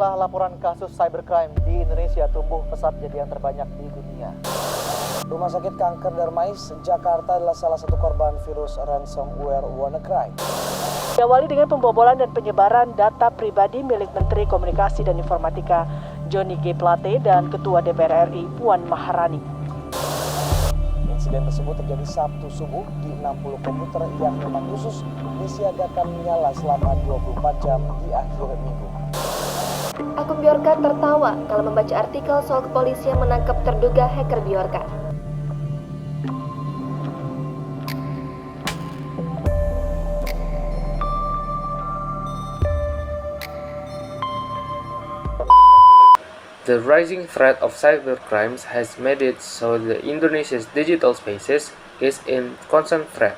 jumlah laporan kasus cybercrime di Indonesia tumbuh pesat jadi yang terbanyak di dunia. Rumah sakit kanker Darmais, Jakarta adalah salah satu korban virus ransomware WannaCry. Diawali dengan pembobolan dan penyebaran data pribadi milik Menteri Komunikasi dan Informatika Johnny G. Plate dan Ketua DPR RI Puan Maharani. Insiden tersebut terjadi Sabtu subuh di 60 komputer yang memang khusus disiagakan menyala selama 24 jam di akhir minggu. Akun Biorka tertawa kalau membaca artikel soal kepolisian menangkap terduga hacker Biorka. The rising threat of cybercrimes has made it so that Indonesia's digital spaces is in constant threat,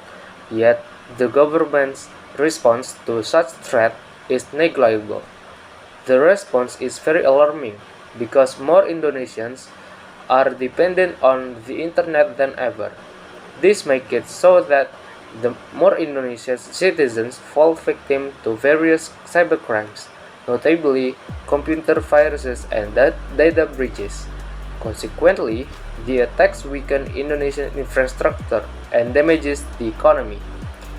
yet the government's response to such threat is negligible. The response is very alarming because more Indonesians are dependent on the internet than ever. This makes it so that the more Indonesia's citizens fall victim to various cybercrimes, notably computer viruses and data breaches. Consequently, the attacks weaken Indonesian infrastructure and damages the economy.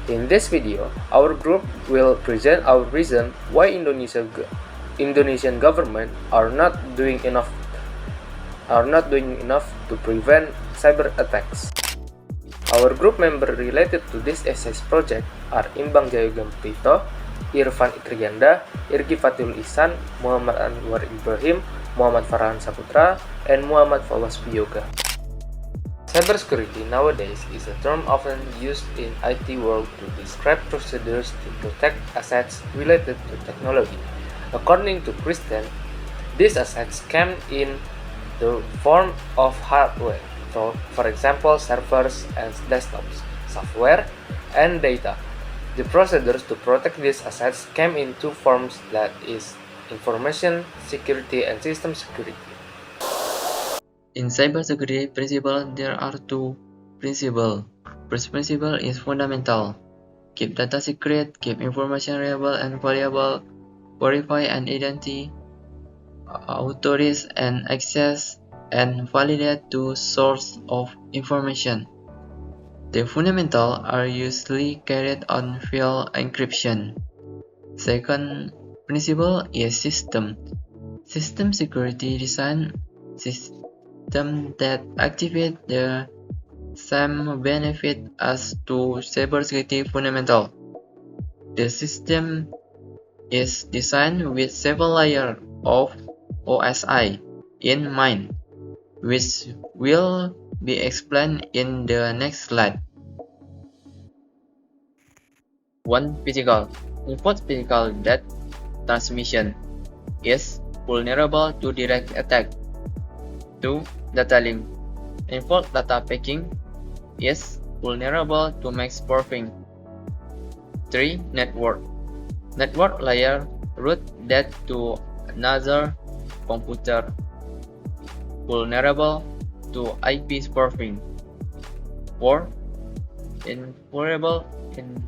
In this video, our group will present our reason why Indonesian government are not doing enough to prevent cyber attacks. Our group members related to this SS project are Imbang, Jayo, Gampito, Irfan Trianda, Irgi, Fatihul, Ishan, Muhammad Anwar Ibrahim, Muhammad Farhan, Saputra, and Muhammad Fawwaz, Wiyoga. Cybersecurity nowadays is a term often used in IT world to describe procedures to protect assets related to technology. According to Christian, these assets come in the form of hardware, for example servers and desktops, software, and data. The procedures to protect these assets came in two forms, that is, information security and system security. In cybersecurity principle, there are two principles. First principle is fundamental. Keep data secret, keep information reliable and valuable, verify and identify authorities and access, and validate to source of information. The fundamentals are usually carried on file encryption. Second principle is system. System security design system that activate the same benefit as to cybersecurity fundamental. The system is designed with several layers of OSI in mind, which will be explained in the next slide. 1. Physical. Involved physical data transmission is vulnerable to direct attack. 2. Data link. Involved data packing is vulnerable to mass spoofing. 3. Network. Network layer route data to another computer, vulnerable to IP spoofing. 4. Invulnerable in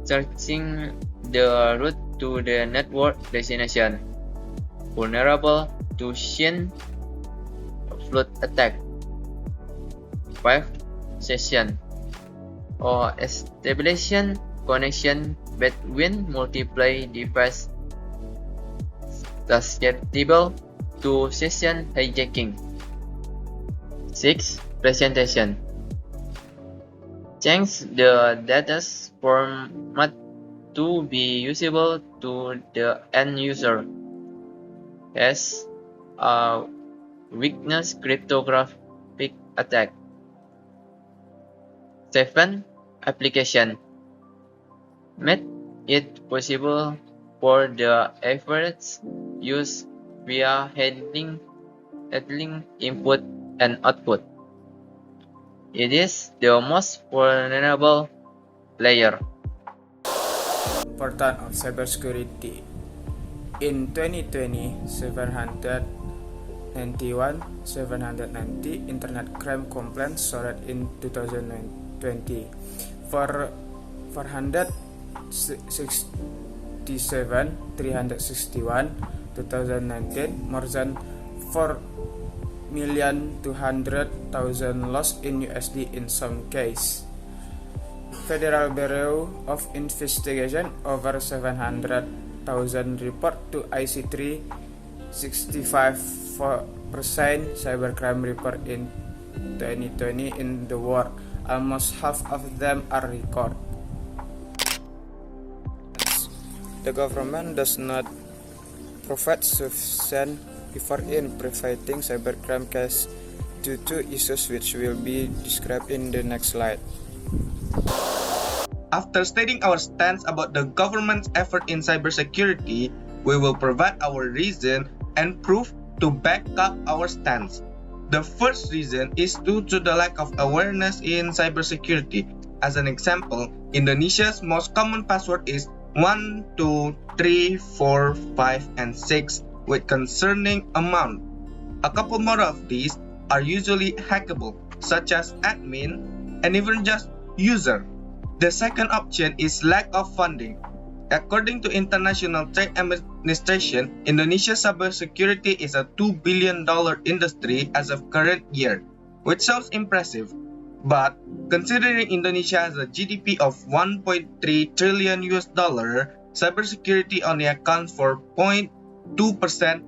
searching the route to the network destination, vulnerable to chain flood attack. 5. Session or establishing connection between multiple devices susceptible to session hijacking. 6. Presentation. Change the data format to be usable to the end user. As a weakness cryptographic attack. 7. Application. Make it possible for the average use via handling input and output. It is the most vulnerable layer. Portal of cybersecurity. In 2020, 790 internet crime complaints soared in 2020. For 467, 361 2019, more than 4,200,000 lost in USD in some cases. Federal Bureau of Investigation over 700,000 report to IC3, 65% cybercrime report in 2020 in the world. Almost half of them are recorded. The government does not provide sufficient effort in preventing cybercrime cases due to issues which will be described in the next slide. After stating our stance about the government's effort in cybersecurity, we will provide our reason and proof to back up our stance. The first reason is due to the lack of awareness in cybersecurity. As an example, Indonesia's most common password is 1, 2, 3, 4, 5, and 6 with concerning amount. A couple more of these are usually hackable, such as admin and even just user. The second option is lack of funding. According to International Trade Administration, Indonesia's cybersecurity is a $2 billion industry as of current year, which sounds impressive. But considering Indonesia has a GDP of $1.3 trillion, cybersecurity only accounts for 0.2%.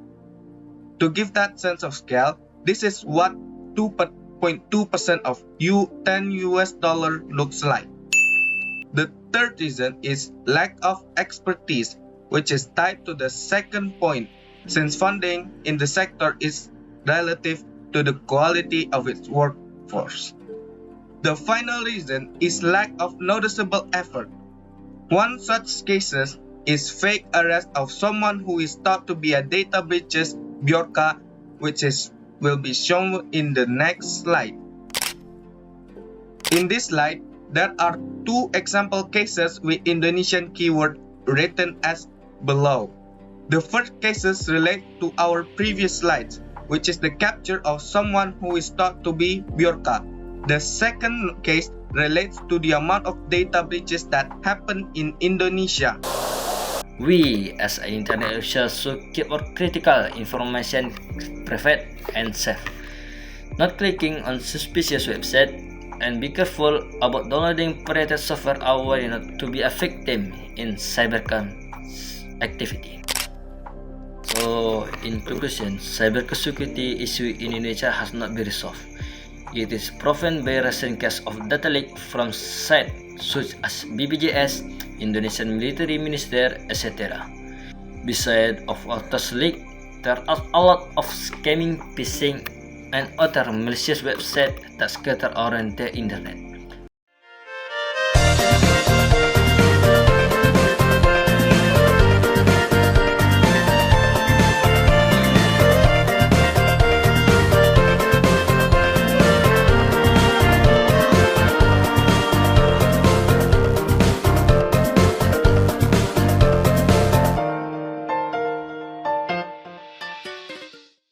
To give that sense of scale, this is what 2.2% of $10 looks like. The third reason is lack of expertise, which is tied to the second point, since funding in the sector is relative to the quality of its workforce. The final reason is lack of noticeable effort. One such case is fake arrest of someone who is thought to be a data breaches Biorka, which will be shown in the next slide. In this slide, there are two example cases with Indonesian keyword written as below. The first cases relate to our previous slides, which is the capture of someone who is thought to be Biorka. The second case relates to the amount of data breaches that happen in Indonesia. We as an internet user should keep our critical information private and safe, not clicking on suspicious websites, and be careful about downloading pirated software avoiding not to be a victim in cybercrime activity. So, in conclusion, cybersecurity issue in Indonesia has not been resolved. It is proven by recent cases of data leak from sites such as BPJS, Indonesian Military Minister, etc. Besides of those leaks, there are a lot of scamming, phishing, and other malicious websites that scatter around the internet.